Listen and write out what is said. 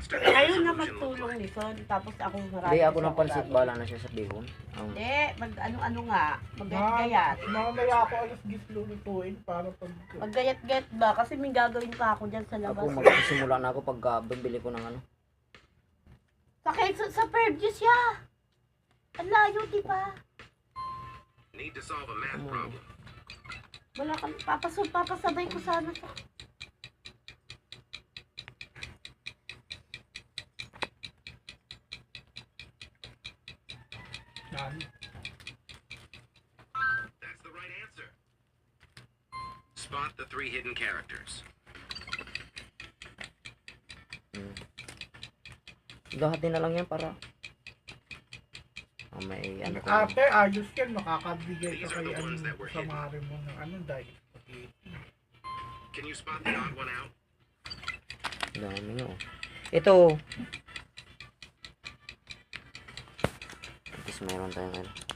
Kayo na magtulong ni Son, tapos ako marami. Hindi, ako ng pansit, bala na siya sa bihon. Hindi, mag ano nga, maggayat-gayat. Mamaya ako alas 10 lulutuin para pag... Maggayat-gayat ba? Kasi may gagawin pa ako dyan sa labas. Ako magsisimula na ako pag bibili ko ng ano. Sakit sa Perdius ya. Ang layo, di ba? Need to solve a math problem. Wala kang papasabay ko sana sa... Yan. That's the right answer. Spot the 3 hidden characters. Lahat na lang yan para may ano ka. Ate, ayos yan. Makakabigay ka kay ano sa mare mo ng ano dahil spaghetti. Can you spot the odd one out? Dami nyo. Ito. Tapos mayroon tayong ano.